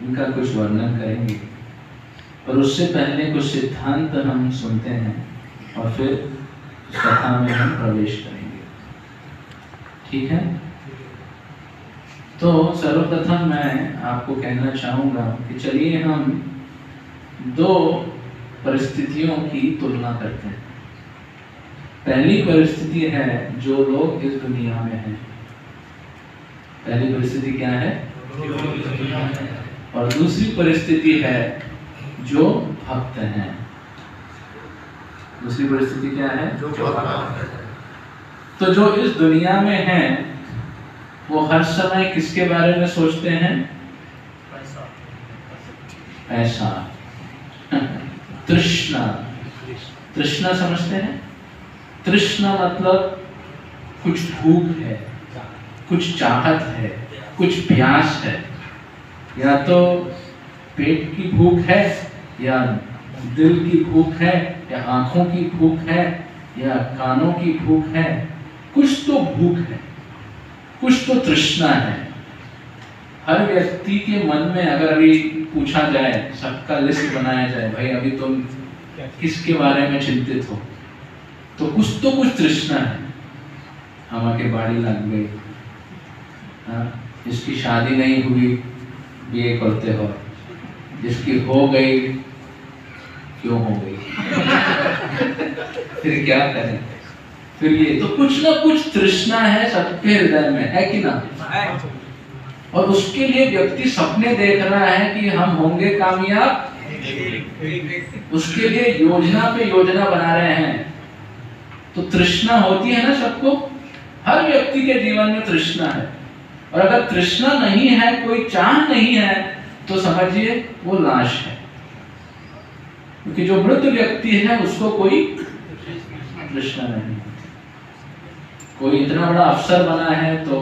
उनका कुछ वर्णन करेंगे, पर उससे पहले कुछ सिद्धांत हम सुनते हैं और फिर कथा में हम प्रवेश करेंगे। ठीक है? तो सर्वप्रथम मैं आपको कहना चाहूँगा कि चलिए हम दो परिस्थितियों की तुलना करते हैं। पहली परिस्थिति है जो लोग इस दुनिया में हैं। पहली परिस्थिति क्या है? और दूसरी परिस्थिति है जो भक्त हैं। दूसरी परिस्थिति क्या है? जो भक्त हैं। तो जो इस दुनिया में हैं वो हर समय किसके बारे में सोचते हैं? पैसा, तृष्णा। तृष्णा समझते हैं? तृष्णा मतलब कुछ भूख है, कुछ चाहत है, कुछ प्यास है। या तो पेट की भूख है, या दिल की भूख है, या आंखों की भूख है, या कानों की भूख है। कुछ तो भूख है, कुछ तो तृष्णा है। हर व्यक्ति के मन में अगर अभी पूछा जाए, सबका लिस्ट बनाया जाए, भाई अभी तुम किसके बारे में चिंतित हो, तो कुछ तृष्णा है। हम के बाड़ी लग गई, जिसकी शादी नहीं हुई ये करते हो, जिसकी हो गई क्यों हो गई फिर क्या करें? फिर ये तो कुछ ना कुछ तृष्णा है सबके हृदय में, है कि ना? और उसके लिए व्यक्ति सपने देख रहा है कि हम होंगे कामयाब। उसके लिए योजना पे योजना बना रहे हैं। तो तृष्णा होती है ना सबको, हर व्यक्ति के जीवन में तृष्णा है। और अगर तृष्णा नहीं है, कोई चाह नहीं है, तो समझिए वो लाश है। क्योंकि जो मृत व्यक्ति है उसको कोई तृष्णा नहीं। कोई इतना बड़ा अफसर बना है तो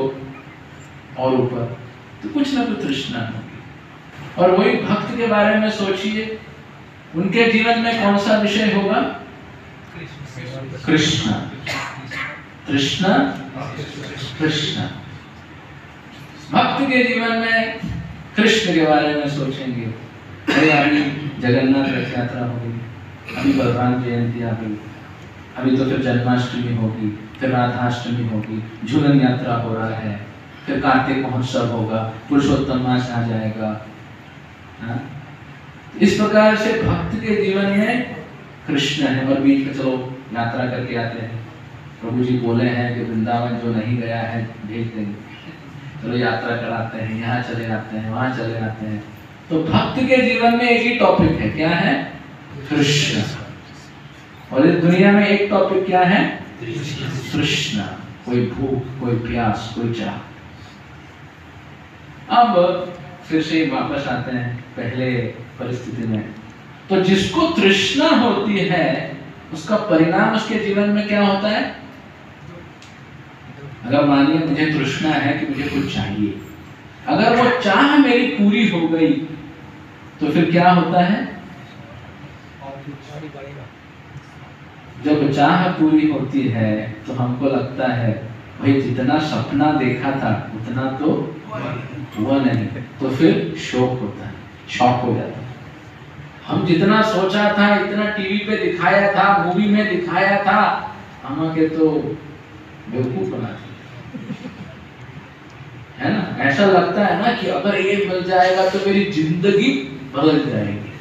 और ऊपर, तो कुछ ना कुछ तृष्णा होगी। और वही भक्त के बारे में सोचिए, उनके जीवन में कौन सा विषय होगा? कृष्ण। तृष्णा, कृष्ण। भक्त के जीवन में कृष्ण के बारे में सोचेंगे। अभी जगन्नाथ रथ यात्रा होगी, अभी बलराम जयंती आ गई, अभी तो फिर जन्माष्टमी होगी, फिर राधाष्टमी होगी, झूलन यात्रा हो रहा है, फिर कार्तिक महोत्सव होगा, पुरुषोत्तम मास आ जाएगा। इस प्रकार से भक्त के जीवन में कृष्ण है। और बीच में चलो यात्रा करके आते हैं, प्रभु जी बोले हैं कि वृंदावन जो नहीं गया है भेज देंगे, चलो यात्रा कराते हैं, यहाँ चले आते हैं, वहां चले आते हैं। तो भक्त के जीवन में एक ही टॉपिक है, क्या है? कृष्ण। और इस दुनिया में एक टॉपिक क्या है? तृष्णा। कोई भूख, कोई प्यास, कोई चाह। अब फिर से वापस आते हैं पहले परिस्थिति में। तो जिसको तृष्णा होती है उसका परिणाम उसके जीवन में क्या होता है? अगर मानिए मुझे तृष्णा है कि मुझे कुछ चाहिए, अगर वो चाह मेरी पूरी हो गई तो फिर क्या होता है? जब चाह पूरी होती है तो हमको लगता है भाई जितना सपना देखा था उतना तो हुआ नहीं, तो फिर शौक होता है, शौक हो जाता है। हम जितना सोचा था, इतना टीवी पे दिखाया था, मूवी में दिखाया था, हम के तो बेवकूफ बना दिया, है ना? ऐसा लगता है ना कि अगर ये मिल जाएगा तो मेरी जिंदगी बदल जाएगी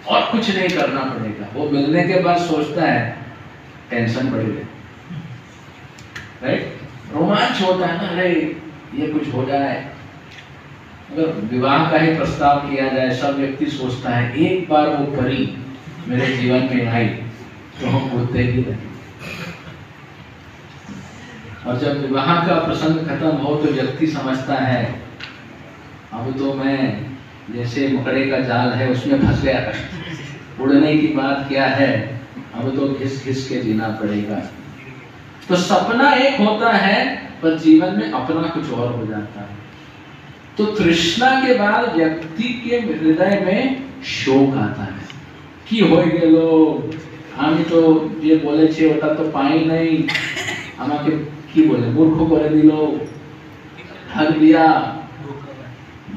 और कुछ नहीं करना पड़ेगा। वो मिलने के बाद सोचता है टेंशन बढ़ेगा, राइट? रोमांच होता है ना, अरे ये कुछ हो जाए। अगर विवाह का ही प्रस्ताव किया जाए, सब व्यक्ति सोचता है एक बार वो परी मेरे जीवन में आई तो हम बोलते ही रहे। और जब विवाह का प्रसंग खत्म हो तो व्यक्ति समझता है अब तो मैं जैसे मकड़े का जाल है उसमें फंस गया, उड़ने की बात क्या है, अब तो घिस घिस के जीना पड़ेगा। तो सपना एक होता है पर जीवन में अपना कुछ और हो जाता है। तो तृष्णा के बाद व्यक्ति के हृदय में शोक आता है कि हो गेलो, আমি তো যে বলেছে ওটা তো পাই নাই, আমাকে কি বলে মূর্খ করে দিল, ठग दिया,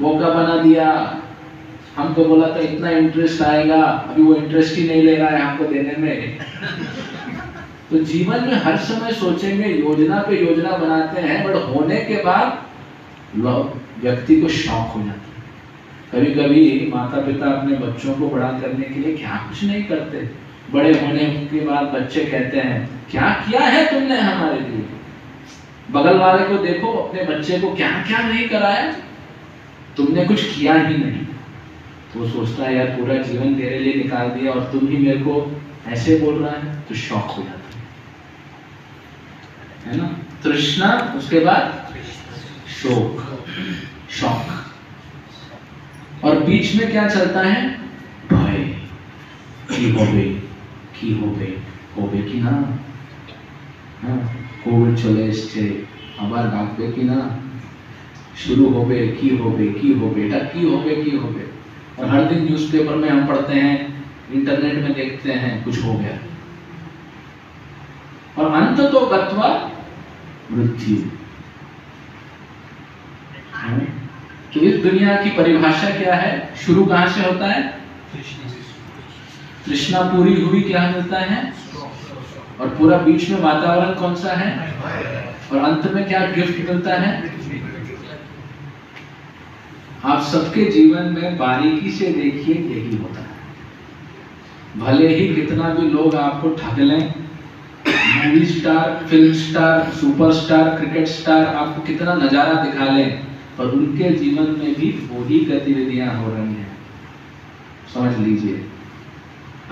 बोका बना दिया, हमको बोला था इतना इंटरेस्ट आएगा, अभी वो इंटरेस्ट ही नहीं ले रहा है हमको देने में। तो जीवन में हर समय सोचेंगे, योजना पे योजना बनाते हैं, बट होने के बाद व्यक्ति को शौक हो जाता है। कभी कभी माता पिता अपने बच्चों को बड़ा करने के लिए क्या कुछ नहीं करते, बड़े होने के बाद बच्चे कहते हैं क्या किया है तुमने हमारे लिए। बगल वाले को देखो, अपने बच्चे को क्या क्या नहीं कराया, तुमने कुछ किया ही नहीं। तो वो सोचता है यार पूरा जीवन तेरे लिए निकाल दिया और तुम ही मेरे को ऐसे बोल रहा है, तो शौक हो जाता है ना। तृष्णा, उसके बाद शोक, शौक, और बीच में क्या चलता है, भय की होबे की ना, कोविड चले एसছে আবার ডাকবে কি না, शुरू होबे की होबे এটা की होबे। और हर दिन न्यूज़पेपर में हम पढ़ते हैं, इंटरनेट में देखते हैं कुछ हो गया, और अंत तो गत्वा मृत्यु। तो इस दुनिया की परिभाषा क्या है, शुरू कहां से होता है, तृष्णा पूरी हुई क्या मिलता है, और पूरा बीच में वातावरण कौन सा है, और अंत में क्या गिफ्ट मिलता है। आप सबके जीवन में बारीकी से देखिए, यही होता है। भले ही कितना भी लोग आपको ठग लें, movie star, film star, superstar, cricket star आपको कितना नजारा दिखा लें, पर उनके जीवन में भी वही गतिविधियां हो रही हैं। समझ लीजिए,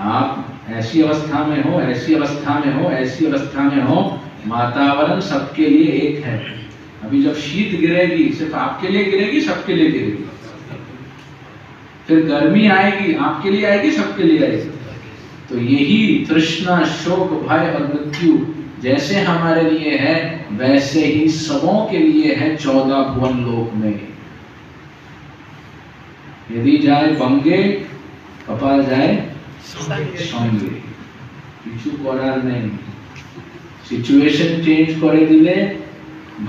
आप ऐसी अवस्था में हो, ऐसी अवस्था में हो, ऐसी अवस्था में हो, वातावरण सबके लिए एक है। अभी जब शीत गिरेगी, सिर्फ आपके लिए गिरेगी, सबके लिए गिरेगी। फिर गर्मी आएगी, आपके लिए आएगी, सबके लिए आएगी। तो यही तृष्णा, शोक, भय और मृत्यु जैसे हमारे लिए है, वैसे ही सबों के लिए है 14 भुवन लोक में। यदि जाए बंगे, कपाल जाए संगे, কিছু করার নেই। সিচুয়েশন চেঞ্জ করে দিলে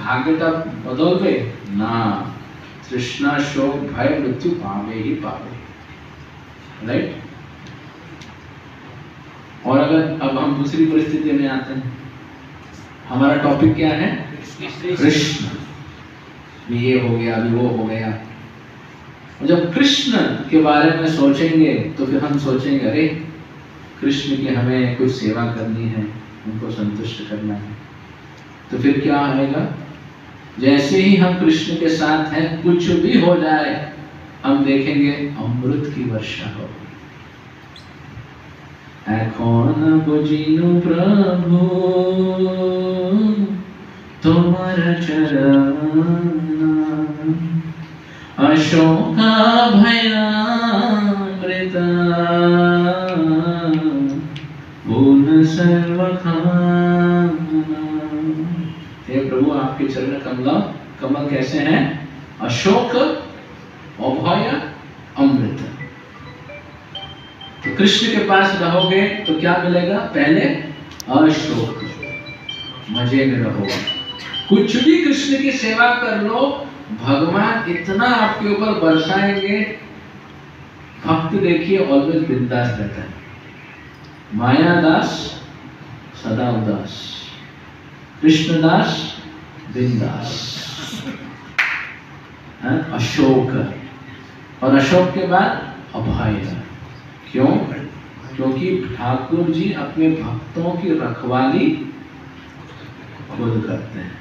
ভাগ্যটা বদলবে না, তৃষ্ণা, শোक, भय, मृत्यु पावे ही पावे, राइट। और अगर अब हम दूसरी परिस्थिति में आते हैं, हमारा टॉपिक क्या है, कृष्ण। ये हो गया, अभी वो हो गया। और जब कृष्ण के बारे में सोचेंगे तो फिर हम सोचेंगे अरे कृष्ण की हमें कुछ सेवा करनी है, उनको संतुष्ट करना है। तो फिर क्या आएगा, जैसे ही हम कृष्ण के साथ हैं, कुछ भी हो जाए, हम देखेंगे अमृत की वर्षा हो। এখন বুঝিনু প্রভু তোমার চরণ, अशोका भयामृत पूर्ण सर्वखाना। हे प्रभु, आपके चरण कमल कैसे हैं, अशोक, अभय, अमृत। तो कृष्ण के पास रहोगे तो क्या मिलेगा, पहले अशोक, मजे में रहो। कुछ भी कृष्ण की सेवा कर लो, भगवान इतना आपके ऊपर बरसाएंगे। भक्त देखिए ऑलवेज बिंदास रहता है, मायादास सदा उदास, कृष्णदास बिंदास। अशोक, और अशोक के बाद अभय। क्यों, क्योंकि ठाकुर जी अपने भक्तों की रखवाली खुद करते हैं,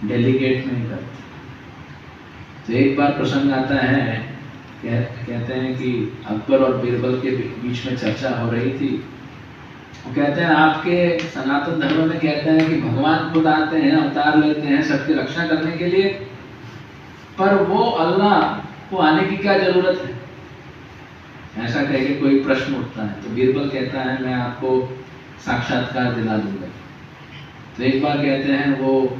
डेलीगेट नहीं करते। तो एक बार प्रसंग आता है, कहते हैं कि अकबर और बीरबल के बीच में चर्चा हो रही थी। वो कहते हैं आपके सनातन धर्म में कहते हैं कि भगवान खुद आते हैं, अवतार लेते हैं सबकी रक्षा करने के लिए, पर वो अल्लाह को आने की क्या जरूरत है, ऐसा कह के कोई प्रश्न उठता है। तो बीरबल कहता है मैं आपको साक्षात्कार दिला दूंगा। तो एक बार कहते हैं वो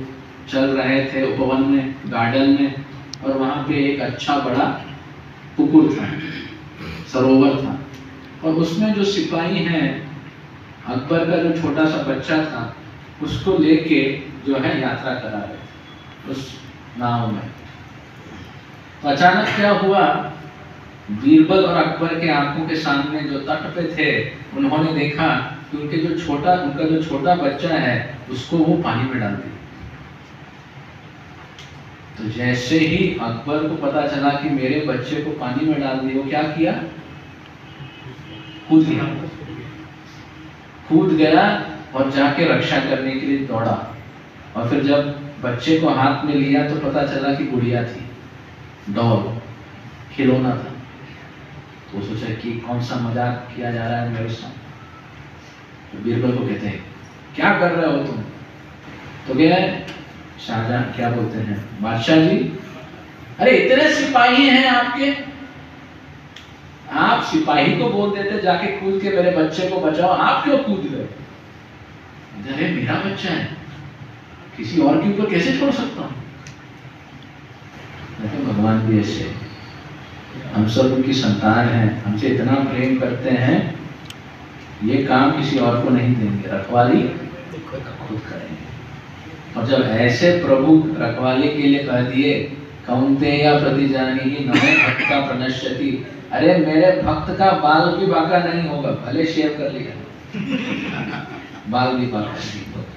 चल रहे थे उपवन में, गार्डन में, और वहाँ पे एक अच्छा बड़ा पुकुर था, सरोवर था, और उसमें जो सिपाही हैं, अकबर का जो छोटा सा बच्चा था, उसको लेके जो है यात्रा करा रहे थे उस नाव में। तो अचानक क्या हुआ, बीरबल और अकबर के आंखों के सामने जो तट पे थे, उन्होंने देखा कि उनका जो छोटा बच्चा है उसको वो पानी में डाल दिया। तो जैसे ही अकबर को पता चला कि मेरे बच्चे को पानी में डाल दिया, वो क्या किया? कूद गया और जाके रक्षा करने के लिए दौड़ा। और फिर जब बच्चे को हाथ में लिया तो पता चला कि गुड़िया थी, डॉल, खिलौना था। तो सोचा कि कौन सा मजाक किया जा रहा है मेरे साथ। तो बीरबल को कहते हैं, क्या कर रहे हो तुम? तो क्या है, शाहजहां क्या बोलते हैं, बादशाह जी, अरे इतने सिपाही हैं आपके, आप सिपाही को बोल देते जाके कूद के मेरे बच्चे को बचाओ, आप क्यों कूद गए? अरे मेरा बच्चा है, किसी और के ऊपर कैसे छोड़ सकता हूं? भगवान भी ऐसे, हम सब उनकी संतान हैं, हमसे इतना प्रेम करते हैं, ये काम किसी और को नहीं देंगे, रखवाली खुद करेंगे। और जब ऐसे प्रभु रखवाली के लिए कह दिए, कौन्तेय प्रतिजानीहि न मे भक्ता प्रणश्यति, अरे मेरे भक्त का बाल भी बांका नहीं होगा, भले शेव कर लिया, बाल भी बांका नहीं होगा।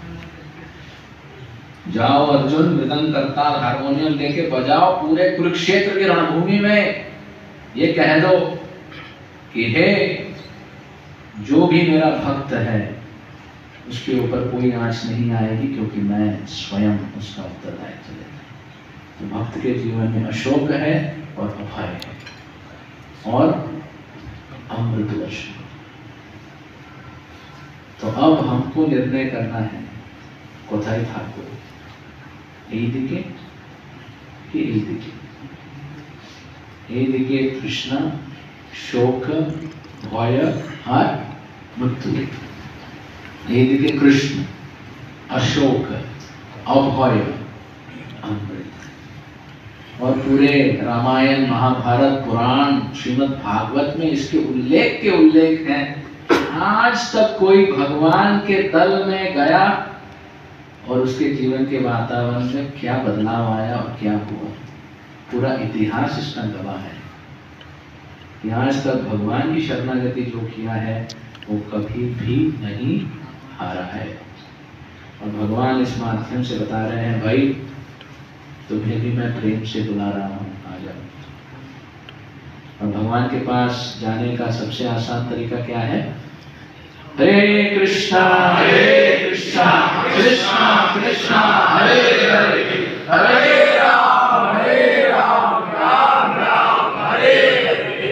जाओ अर्जुन, मृदंग करताल हारमोनियम लेके बजाओ पूरे कुरुक्षेत्र की रणभूमि में, ये कह दो कि हे जो भी मेरा भक्त है उसके ऊपर कोई आंच नहीं आएगी, क्योंकि मैं स्वयं उसका उत्तरदायित्व लेता हूं। तो भक्त के जीवन में अशोक है और अभय है और अमृत वर्षा। तो अब हमको निर्णय करना है, कोথায় থাকবো, এই দিকে कि এই দিকে? এই দিকে তৃষ্ণা, শোক, ভয় আর মৃত্যु, এই দিকে कृष्ण, अशोक, अभय, अमृत। और पूरे रामायण, महाभारत, पुराण, श्रीमद् भागवत में इसके उल्लेख के उल्लेख हैं। आज तक कोई भगवान के दल में गया और उसके जीवन के वातावरण में क्या बदलाव आया और क्या हुआ, पूरा इतिहास इसका गवाह है कि आज तक भगवान की शरणागति जो किया है वो कभी भी नहीं हारा है। और भगवान इस माध्यम से बता रहे हैं, भाई तुम्हें भी मैं प्रेम से बुला रहा हूँ, आ जाओ। और भगवान के पास जाने का सबसे आसान तरीका क्या है? हरे कृष्णा कृष्णा कृष्णा हरे हरे, हरे राम राम राम हरे हरे।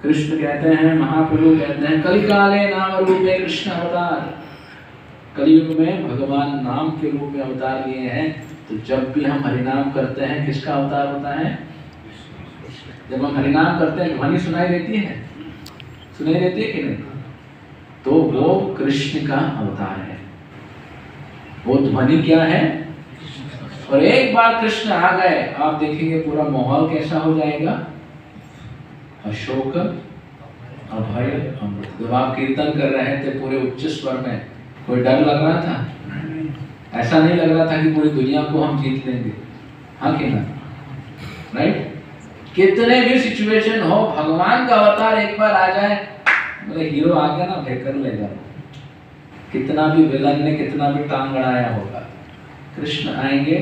कृष्ण कहते हैं, महाप्रभु कहते हैं, कलिकाले नाम रूपे कृष्ण अवतार, कलयुग में भगवान नाम के रूप में अवतार लिए हैं। तो जब भी हम हरिनाम करते हैं, किसका अवतार होता है? जब हम हरिनाम करते हैं ध्वनि सुनाई देती है, सुनाई देती है कि नहीं? तो वो कृष्ण का अवतार है। वो ध्वनि क्या है? और एक बार कृष्ण आ गए, आप देखेंगे पूरा माहौल कैसा हो जाएगा, अशोक, अभय, अमृत। जब आप कीर्तन कर रहे थे पूरे उच्च स्वर में, कोई डर लग रहा था? ऐसा नहीं लग रहा था कि पूरी दुनिया को हम जीत लेंगे, हाँ कि ना? राइट? कितने भी सिचुएशन हो, भगवान का अवतार एक बार आ जाए, मतलब हीरो आ गया ना, कर लेगा। कितना भी विलन ने कितना भी टांग अड़ाया होगा, कृष्ण आएंगे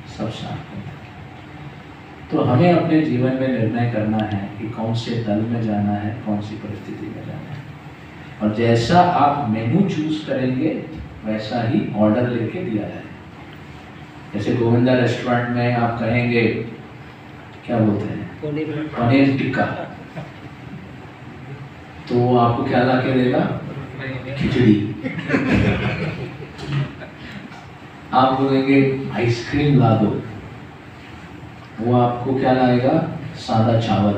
सब शांत। तो हमें अपने जीवन में निर्णय करना है कि कौन से दल में जाना है, कौन सी परिस्थिति में जाना है। और जैसा आप मेनू चूज करेंगे वैसा ही ऑर्डर लेके दिया जाए। जैसे गोविंदा रेस्टोरेंट में आप कहेंगे, क्या बोलते हैं, पनीर टिक्का, तो वो आपको क्या ला के देगा? खिचड़ी। आप बोलेंगे आइसक्रीम ला दो, वो आपको क्या लाएगा? सादा चावल।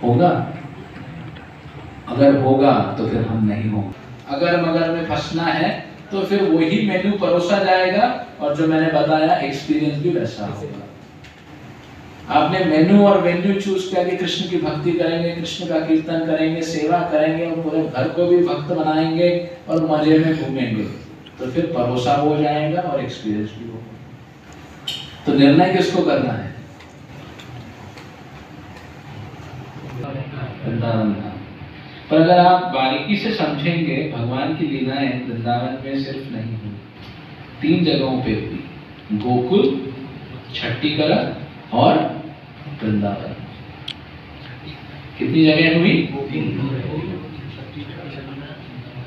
होगा? अगर होगा तो फिर हम नहीं होंगे। अगर मगर में फंसना है तो फिर वही मेन्यू परोसा जाएगा और जो मैंने बताया एक्सपीरियंस भी वैसा होगा। आपने मेन्यू और वेन्यू चूज किया कि कृष्ण की भक्ति करेंगे, कृष्ण का कीर्तन करेंगे, सेवा करेंगे और पूरे घर को भी भक्त बनाएंगे और मजे में घूमेंगे, तो फिर परोसा हो जाएगा और एक्सपीरियंस भी होगा। तो निर्णय किसको करना है? वृंदावन धाम। पर अगर आप बारीकी से समझेंगे भगवान की लीलाएं वृंदावन में सिर्फ नहीं हुई, 3 जगहों पे हुई, गोकुल, छट्टीकरा और वृंदावन। कितनी जगह हुई?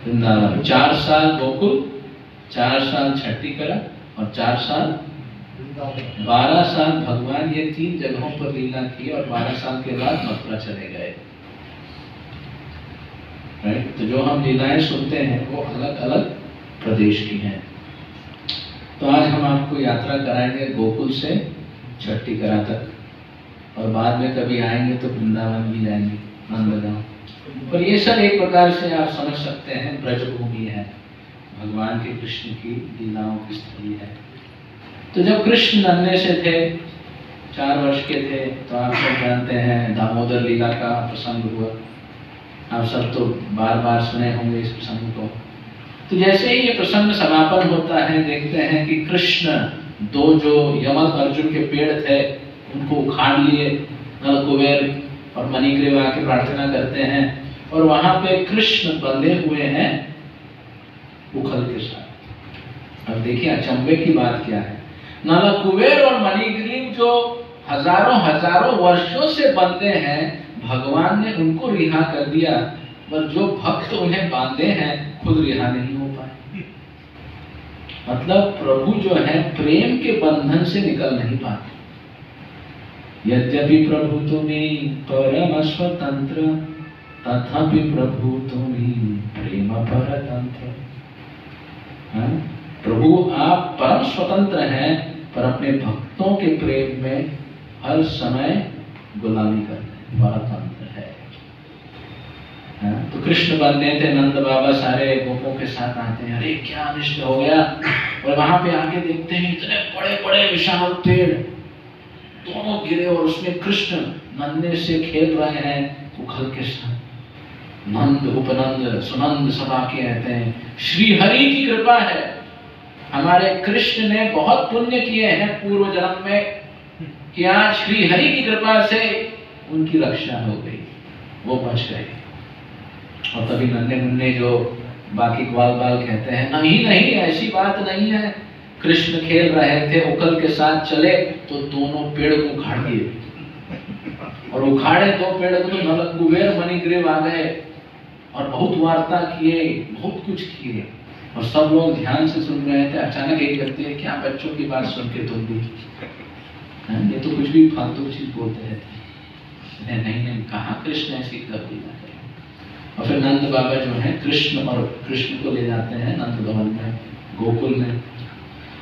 वृंदावन 4 साल गोकुल, 4 साल छट्टीकरा और 4 साल 12 साल भगवान ये 3 जगहों पर लीला की और 12 साल के बाद मथुरा चले गए। राइट? तो जो हम लीलाएं सुनते हैं वो अलग अलग प्रदेश की हैं। तो आज हम आपको यात्रा कराएंगे गोकुल से छट्टीकरा तक, और बाद में कभी आएंगे तो वृंदावन भी जाएंगे, नंदगांव। पर ये सब एक प्रकार से आप समझ सकते हैं ब्रजभूमि है, भगवान के कृष्ण की लीलाओं की स्थली है। तो जब कृष्ण नन्हे से थे, 4 वर्ष के थे, तो आप सब जानते हैं दामोदर लीला का प्रसंग हुआ। आप सब तो बार बार सुने होंगे इस प्रसंग को। तो जैसे ही ये प्रसंग समापन होता है, देखते हैं कि कृष्ण 2 जो यमल अर्जुन के पेड़ थे उनको उखाड़ लिए, नल कुबेर और मणिग्रीव आके प्रार्थना करते हैं, और वहां पे कृष्ण बंधे हुए हैं उखल के साथ। अब देखिए अचंभे की बात क्या है, नल कुबेर और मणिग्रीव जो हजारों वर्षों से बंधे हैं, भगवान ने उनको रिहा कर दिया, पर जो भक्त उन्हें बांधे हैं खुद रिहा नहीं हो पाए। मतलब प्रभु जो है प्रेम के बंधन से निकल नहीं पाते। यद्यपि प्रभु तुम्हें परम स्वतंत्र, तथापि प्रभु तुम्हें प्रेम परतंत्र। प्रभु आप परम स्वतंत्र हैं, पर अपने भक्तों के प्रेम में हर समय गुलामी करते हैं, परतंत्र है। तो कृष्ण बंधे थे, नंद बाबा सारे गोपों के साथ आते हैं, अरे क्या अनिष्ट हो गया। और वहां पे आके देखते हैं इतने बड़े बड़े विशाल पेड़, दोनों गिरे, और उसमें कृष्ण नन्हे से खेल रहे हैं उखल के साथ। नंद उपनंद सुनंद सब आके रहते हैं। श्री हरि की कृपा है, हमारे कृष्ण ने बहुत पुण्य किए हैं पूर्व जन्म में, कि आज श्री हरि की कृपा से उनकी रक्षा हो गई, वो बच गए। और तभी नन्हे मुन्ने जो बाकी ग्वाल बाल कहते हैं, नहीं ऐसी बात नहीं है, कृष्ण खेल रहे थे उखल के साथ, चले तो दोनों पेड़ को उखाड़ दिए, और उखाड़े 2 पेड़ को, नल कुबेर मणिग्रीव आ गए और बहुत वार्ता किए, बहुत कुछ किए, और सब लोग ध्यान से सुन रहे थे। अचानक एक व्यक्ति है, क्या बच्चों की बात सुन के तुम भी, ये तो कुछ भी फालतू चीज बोलते रहते। नहीं कहा कृष्ण ऐसी कर दिया। और फिर नंद बाबा जो है कृष्ण को ले जाते हैं नंद भवन में, गोकुल में,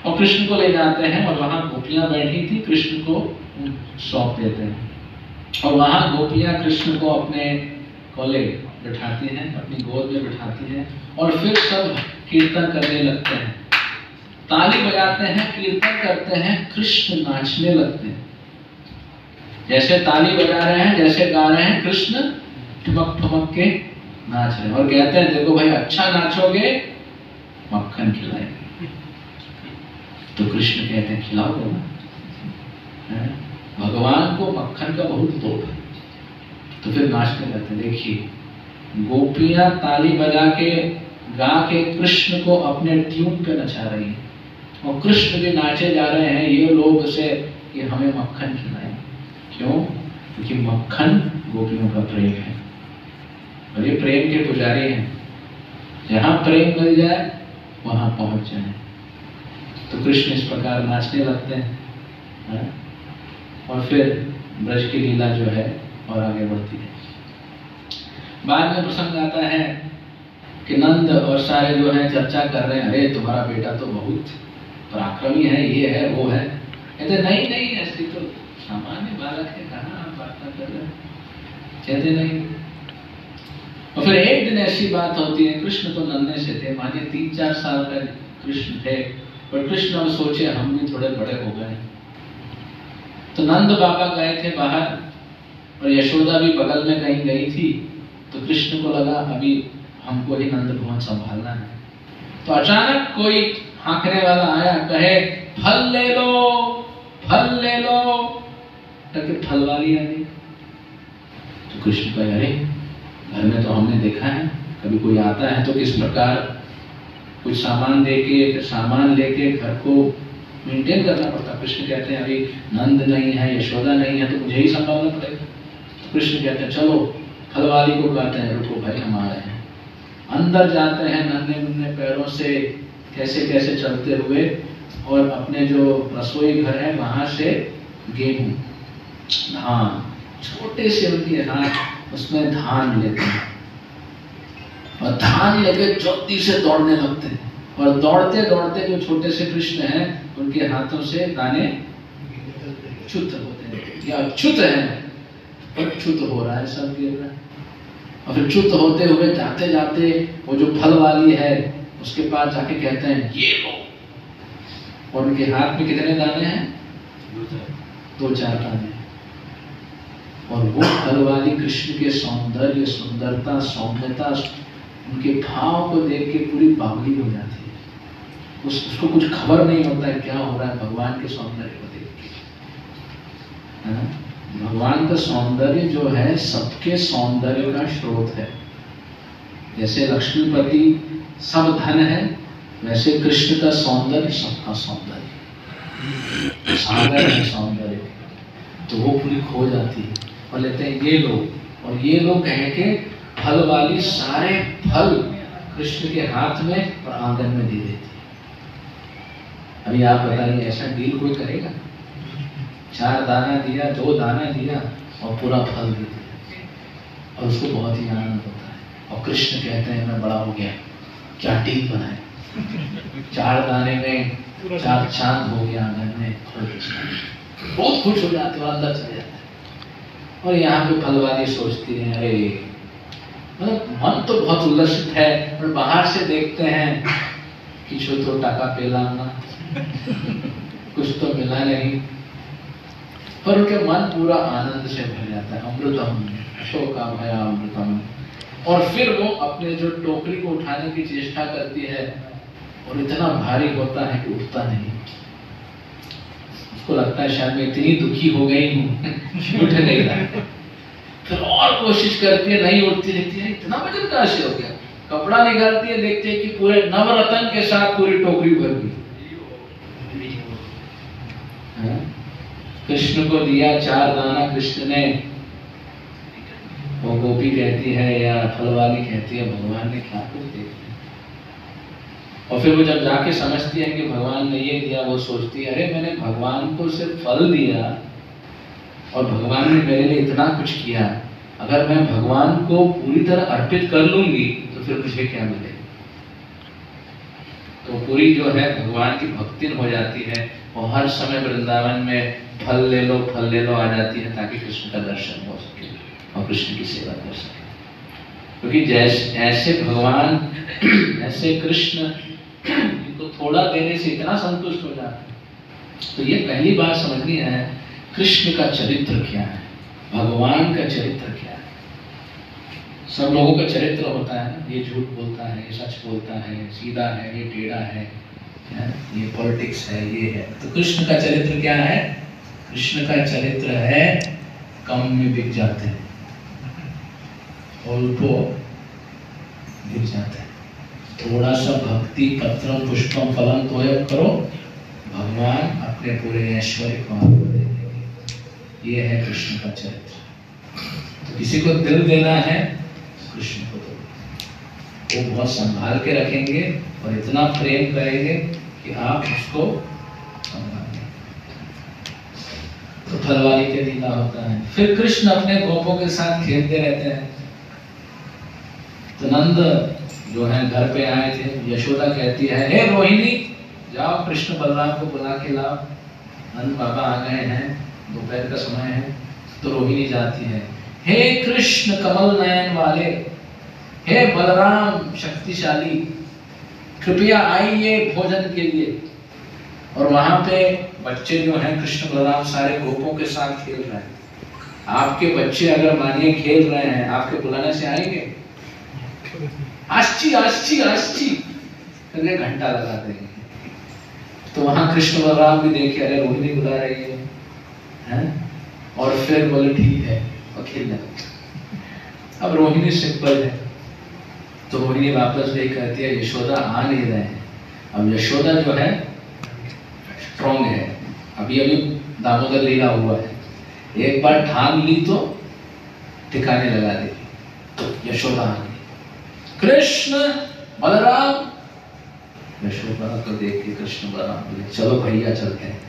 और कृष्ण को ले जाते हैं, और वहां गोपियां बैठी थी, कृष्ण को सौंप देते हैं, और वहां गोपियां कृष्ण को अपने कोले बिठाती हैं, अपनी गोद में बिठाती हैं, और फिर सब कीर्तन करने लगते हैं, ताली बजाते हैं, कीर्तन करते हैं, कृष्ण नाचने लगते हैं। जैसे ताली बजा रहे हैं, जैसे गा रहे हैं, कृष्ण ठुमक ठुमक के नाच रहे हैं, और कहते हैं देखो भाई अच्छा नाचोगे मक्खन खिलाएंगे। तो कृष्ण कहते हैं खिलाओगे ना, भगवान को मक्खन का बहुत लोभ है। तो फिर नाचने लगते। देखिए गोपियां ताली बजा के गा के कृष्ण को अपने ट्यून पे नचा रही है, और कृष्ण भी नाचे जा रहे हैं ये लोभ से कि हमें मक्खन खिलाएं। क्यों? क्योंकि मक्खन गोपियों का प्रेम है, और ये प्रेम के पुजारी हैं। जहां प्रेम मिल जाए वहां पहुंच जाए। तो कृष्ण इस प्रकार नाचने लगते हैं, और फिर ब्रज की लीला जो है और आगे बढ़ती है। बाद में प्रसंग आता है कि नंद और सारे जो है चर्चा कर रहे हैं, अरे तुम्हारा बेटा तो बहुत पराक्रमी है, ये है वो है। कहते नहीं ऐसी तो सामान्य बालक है, कहाँ आप बात कर रहे हैं। कहते नहीं। और फिर एक दिन ऐसी बात होती है, कृष्ण तो नन्हे से थे, मानिए 3-4 साल का कृष्ण थे, पर कृष्ण अब सोचे हम भी थोड़े बड़े हो गए। तो नंद बाबा गए थे बाहर, और यशोदा भी बगल में कहीं गई थी। तो कृष्ण को लगा अभी हमको ही नंद भवन संभालना है। तो अचानक कोई हाँकने वाला आया, कहे फल ले लो, फल ले लो, करके फल वाली आ गई। तो कृष्ण का अरे घर में तो हमने देखा है, कभी कोई आता है तो किस प्रकार कुछ सामान लेके घर को मेंटेन करना पड़ता। कृष्ण कहते हैं अभी नंद नहीं है, यशोदा नहीं है, तो मुझे ही संभालना पड़ेगा। तो कृष्ण कहते हैं चलो, फल वाली को कहते हैं रुको भाई हम आ रहे हैं। अंदर जाते हैं नन्हे मुन्ने पैरों से कैसे कैसे चलते हुए, और अपने जो रसोई घर है वहां से गेहूं धान, छोटे से उनके हाथ उसमें धान लेते हैं और धान लेके जल्दी से दौड़ने लगते हैं, और दौड़ते दौड़ते जो छोटे से कृष्ण हैं उनके हाथों से दाने च्युत होते हैं या अच्युत है, और च्युत हो रहा है, सब गिर रहा है। और फिर च्युत होते हुए जाते जाते वो जो फल वाली है उसके पास जाके कहते हैं ये लो, और उनके हाथ में कितने दाने हैं? 2-4 दाने। और वो फल वाली कृष्ण के सौंदर्य, सुंदरता, सौम्यता, उनके भाव को देख के पूरी बावली हो जाती है। उसको कुछ खबर नहीं होता है क्या हो रहा है भगवान के सौंदर्य को देख के। भगवान का सौंदर्य जो है सबके सौंदर्य का स्रोत है। जैसे लक्ष्मीपति सब धन है, वैसे कृष्ण का सौंदर्य सबका सौंदर्य, सागर है सौंदर्य। तो वो पूरी खो जाती है और लेते हैं ये लोग, और ये लोग कह के फल वाली सारे फल कृष्ण के हाथ में और आंगन में दे देती है। अभी आप बताइए ऐसा डील कोई करेगा? 4 दाना दिया, 2 दाना दिया और पूरा फल दे दिया, और उसको बहुत ही आनंद होता है। और कृष्ण कहते हैं मैं बड़ा हो गया, क्या डील बनाए, 4 दाने में 4 चांद हो गया आंगन में। बहुत खुश हो जाते हैं, अंदर चले जाते हैं। और यहाँ पे फल वाली सोचती है अरे मतलब मन तो बहुत उल्लसित है, और बाहर से देखते हैं किसी तो टाका पेला ना, कुछ तो मिला नहीं, पर उनके मन पूरा आनंद से भर जाता है। अमृतम अशोकाभया अमृतम। और फिर वो अपने जो टोकरी को उठाने की चेष्टा करती है, और इतना भारी होता है कि उठता नहीं। उसको लगता है शायद मैं इतनी दुखी हो गई हूँ उठ नहीं रहा। फिर और कोशिश करती है, नहीं उठती, रहती है इतना वजन कहाँ से हो गया। कपड़ा निकालती है, देखते हैं कि पूरे नवरत्न के साथ पूरी टोकरी भर गई। कृष्ण को दिया 4 दाना कृष्ण ने, वो गोपी कहती है या फलवाली कहती है भगवान ने क्या कुछ दे दिया। और फिर वो जब जाके समझती है कि भगवान ने ये दिया, वो सोचती है अरे मैंने भगवान को सिर्फ फल दिया और भगवान ने मेरे लिए इतना कुछ किया, अगर मैं भगवान को पूरी तरह अर्पित कर लूंगी तो फिर मुझे क्या मिलेगा। तो पूरी जो है भगवान की भक्ति हो जाती है, और हर समय वृंदावन में फल ले लो आ जाती है, ताकि कृष्ण का दर्शन हो सके और कृष्ण की सेवा कर सके। क्योंकि जैसे ऐसे भगवान ऐसे कृष्ण इनको थोड़ा देने से इतना संतुष्ट हो जाते हैं। तो ये पहली बात समझनी है, कृष्ण का चरित्र क्या है, भगवान का चरित्र क्या है। सब लोगों का चरित्र होता है, ये झूठ बोलता है, ये सच बोलता है, सीधा है, ये टेढ़ा है, ये पॉलिटिक्स है, ये है। तो कृष्ण का चरित्र क्या है? कृष्ण का चरित्र है कम में बिक जाते हैं, अल्पो गिर जाते हैं। थोड़ा सा भक्ति पत्रम पुष्पम फलम तोयम करो, भगवान अपने पूरे ऐश्वर्य को आपको दे देंगे। ये है कृष्ण का चरित्र। तो किसी को दिल देना है कृष्ण को दो, वो बहुत संभाल के रखेंगे और इतना प्रेम करेंगे कि आप उसको संभालेंगे। तो फलवारी के लीला होता है। फिर कृष्ण अपने गोपों के साथ खेलते रहते हैं। तो नंद जो है घर पे आए थे, यशोदा कहती है हे रोहिणी जाओ कृष्ण बलराम को बुला के लाओ, नंद बाबा आ गए हैं, दोपहर का समय है। तो रोहिणी जाती है, हे कृष्ण कमल नयन वाले, हे बलराम शक्तिशाली, कृपया आइए भोजन के लिए। और वहां पे बच्चे जो हैं कृष्ण बलराम सारे गोपों के साथ खेल रहे हैं। आपके बच्चे अगर मानिए खेल रहे हैं, आपके बुलाने से आएंगे? आश्ची आश्ची आश्ची करके घंटा लगा देंगे। तो वहां कृष्ण बलराम भी देखे अरे रोहिणी बुला रही है? और फिर बोले ठीक है और खेलने लगे। अब रोहिणी सिंपल है, तो रोहिणी वापस गई, कहती है यशोदा आ नहीं रहे हैं। अब यशोदा जो है स्ट्रॉन्ग है, अभी अभी दामोदर लीला हुआ है, एक बार ठान ली तो ठिकाने लगा दी। तो यशोदा आ गई, कृष्ण बलराम। यशोदा को देख के कृष्ण बलराम बोले चलो भैया चलते हैं।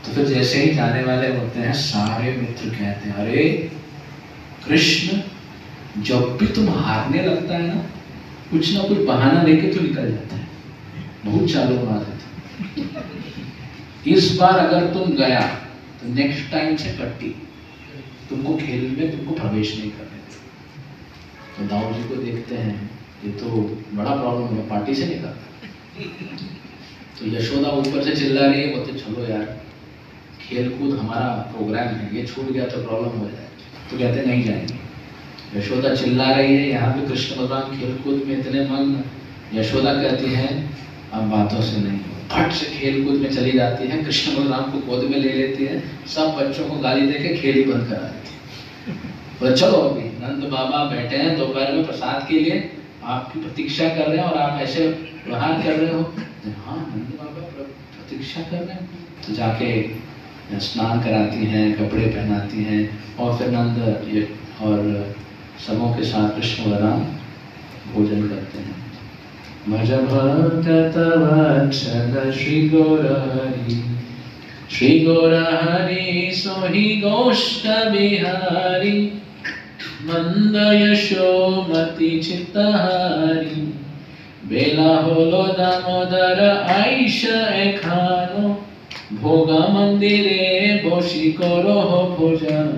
तो फिर जैसे ही जाने वाले होते हैं, सारे मित्र कहते हैं अरे कृष्ण, जब भी तुम हारने लगता है ना, कुछ ना कुछ बहाना लेके तो निकल जाता है, बहुत चालूबाज है। इस बार अगर तुम गया तो नेक्स्ट टाइम से कट्टी, तुमको खेल में तुमको प्रवेश नहीं करने देते। तो दाऊ जी को देखते हैं, ये तो बड़ा प्रॉब्लम है, पार्टी से निकलता। तो यशोदा ऊपर से चिल्ला रही है, बोलते चलो यार खेल कूद हमारा प्रोग्राम है, ये छूट गया तो प्रॉब्लम हो जाए। तो कहते नहीं जाएंगे। यशोदा चिल्ला रही है, यहाँ पे कृष्ण भगवान खेल कूद में इतने मग्न। यशोदा कहती है अब बातों से नहीं, फट से खेल कूद में चली जाती है, कृष्ण बलराम को गोद में ले लेती है, सब बच्चों को गाली देके खेल ही बंद करा देती है। तो चलो अभी नंद बाबा बैठे हैं दोपहर में प्रसाद के लिए, आपकी प्रतीक्षा कर रहे हैं और आप ऐसे व्यवहार कर रहे हो। हाँ नंद बाबा प्रतीक्षा कर रहे हैं। तो जाके स्नान कराती हैं, कपड़े पहनाती हैं, और फिर नंद और सबों के साथ कृष्ण बलराम भोजन करते हैं। भज भक्त वत्सल श्री गौरहरि, श्री गौरहरि सोहि गोष्ठ बिहारी, मंद यशोमति चित्तहारी, बेला होलो दामोदर आईश एखानो, भोगा मंदिरे बोशी करो हो भोजन,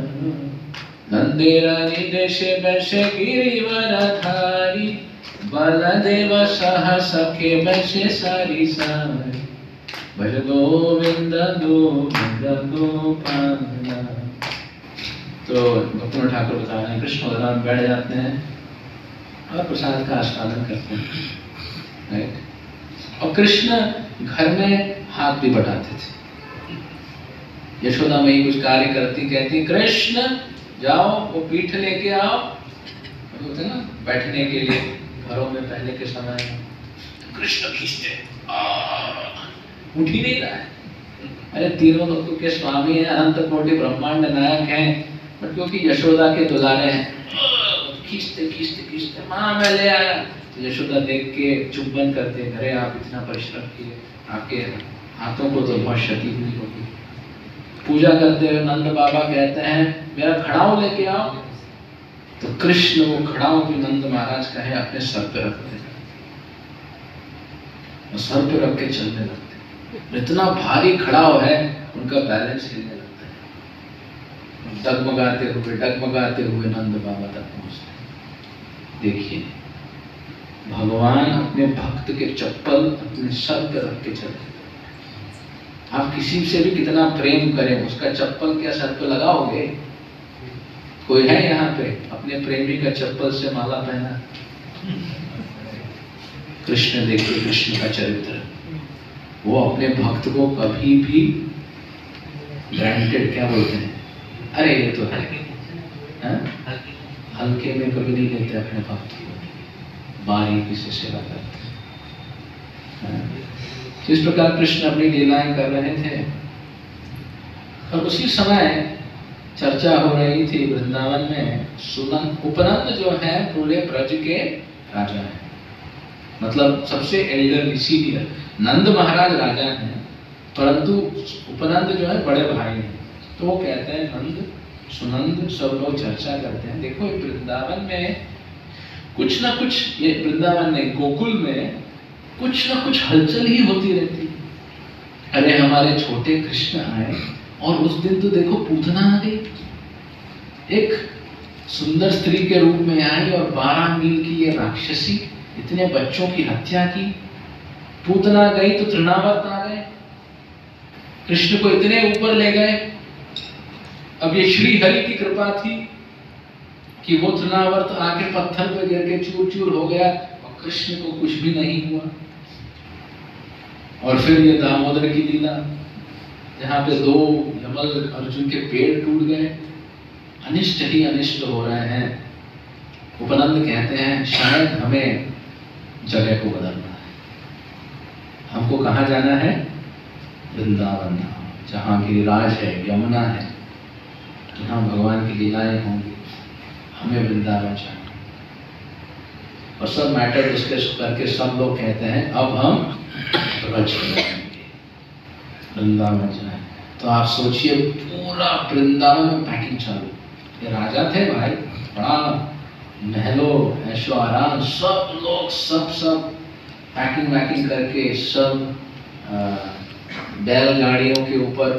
नंदेरानी देशे बैसे गिरिवर धारी, बलदेव सह सखे बैसे सारी सारी, भज गोविंद गोविंद गोपाला। तो भक्तों ठाकुर बता रहे हैं कृष्ण बलराम बैठ जाते हैं और प्रसाद का आस्वादन करते हैं, राइट। और कृष्ण घर में हाथ भी बढ़ाते थे। यशोदा मई कुछ कार्य करती, कहती कृष्ण जाओ वो पीठ लेके आओ, बोलते ना बैठने के लिए घरों में पहले के समय में। कृष्ण खींचते, उठ ही नहीं रहा है। अरे तीनों लोगों के स्वामी हैं, अनंत कोटि ब्रह्मांड नायक हैं, बट क्योंकि यशोदा के दुलारे हैं, खींचते खींचते खींचते, माँ मैं ले आया। तो यशोदा देख के चुंबन करते, अरे आप इतना परिश्रम किए, आपके हाथों को तो बहुत क्षति हुई होगी। पूजा करते हुए नंद बाबा कहते हैं मेरा खड़ाऊ लेके आओ। तो कृष्ण वो खड़ाऊ भी नंद महाराज का है अपने सर पे रखते हैं, सर पे रख के चलने लगते। इतना भारी खड़ाऊ है, उनका बैलेंस हिलने लगता है। डगमगाते हुए नंद बाबा तक पहुंचते। देखिए भगवान अपने भक्त के चप्पल अपने सर पे रख के चलते। आप किसी से भी कितना प्रेम करें, उसका चप्पल क्या सर पे लगाओगे? कोई है यहाँ पे अपने प्रेमी का चप्पल से माला पहना? कृष्ण देखिए, कृष्ण का चरित्र, वो अपने भक्त को कभी भी ग्रांटेड क्या बोलते हैं, अरे ये तो है, हल्के में कभी नहीं लेते अपने भक्त को, बारीकी से सेवा करते हैं। इस प्रकार कृष्ण अपनी लीलाएं कर रहे थे। और उसी समय चर्चा हो रही थी वृंदावन में, उपनंद जो है पूरे ब्रज के राजा हैं, मतलब सबसे एल्डर सीनियर। नंद महाराज राजा हैं, परंतु उपनंद जो है बड़े भाई हैं। तो वो कहते हैं नंद सुनंद, सब लोग चर्चा करते हैं, देखो वृंदावन में कुछ ना कुछ, ये वृंदावन में गोकुल में कुछ ना कुछ हलचल ही होती रहती है। अरे हमारे छोटे कृष्ण आए और उस दिन तो देखो पूतना आ गई, एक सुंदर स्त्री के रूप में आई और 12 मील की ये राक्षसी इतने बच्चों की हत्या की। पूतना गई तो तृणावर्त आ गए, कृष्ण को इतने ऊपर ले गए। अब ये श्री हरि की कृपा थी कि वो तृणावर्त आके पत्थर पे गिर के चूर चूर हो गया और कृष्ण को कुछ भी नहीं हुआ। और फिर ये दामोदर की लीला, जहाँ पे 2 यमल अर्जुन के पेड़ टूट गए। अनिष्ट ही अनिष्ट हो रहे हैं। उपनंद कहते हैं शायद हमें जगह को बदलना है। हमको कहाँ जाना है? वृंदावन, जहाँ गिरिराज है, यमुना है, जहाँ भगवान की लीलाएं होंगी। हमें वृंदावन जाना। और सब मैटर डिस्कस करके सब लोग कहते हैं अब हम ब्रज जाएंगे, वृंदावन जाएंगे। तो आप सोचिए पूरा वृंदावन में पैकिंग चालू। ये राजा थे भाई, बड़ा महलों ऐशो आराम, सब लोग सब पैकिंग वैकिंग करके सब बैलगाड़ियों के ऊपर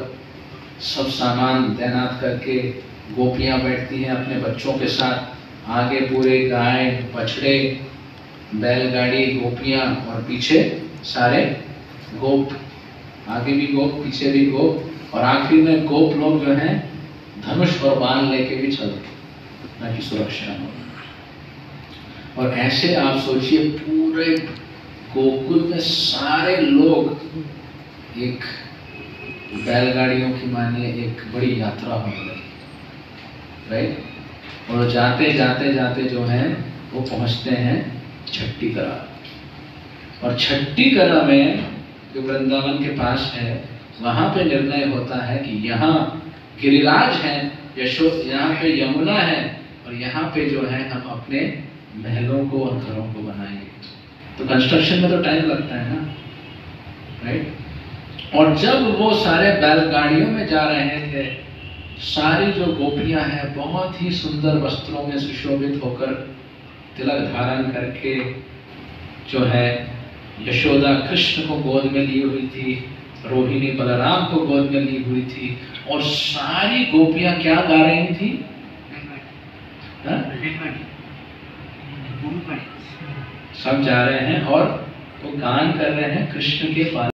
सब सामान तैनात करके गोपियां बैठती हैं अपने बच्चों के साथ। आगे पूरे गाय बछड़े, बैलगाड़ी, गोपियां और पीछे सारे गोप, आगे भी गोप पीछे भी गोप, और आखिर में गोप लोग जो हैं धनुष और बाण लेके भी चलते ताकि सुरक्षा हो। और ऐसे आप सोचिए पूरे गोकुल में सारे लोग एक बैलगाड़ियों की मानिए एक बड़ी यात्रा होने लगी, राइट। और जाते जाते जाते जो है वो पहुंचते हैं छट्टी कला। और छट्टी कला में जो वृंदावन के पास है, वहां पे निर्णय होता है कि यहाँ गिरिराज है, यहाँ पे यमुना है, और यहाँ पे जो है हम अपने महलों को और घरों को बनाएंगे। तो कंस्ट्रक्शन में तो टाइम लगता है ना, राइट। और जब वो सारे बैलगाड़ियों में जा रहे थे, सारी जो गोपियां हैं बहुत ही सुंदर वस्त्रों में सुशोभित होकर, तिलक धारण करके जो है, यशोदा कृष्ण को गोद में ली हुई थी, रोहिणी बलराम को गोद में ली हुई थी, और सारी गोपियां क्या गा रही थी? सब जा रहे हैं और वो गान कर रहे हैं कृष्ण के पास।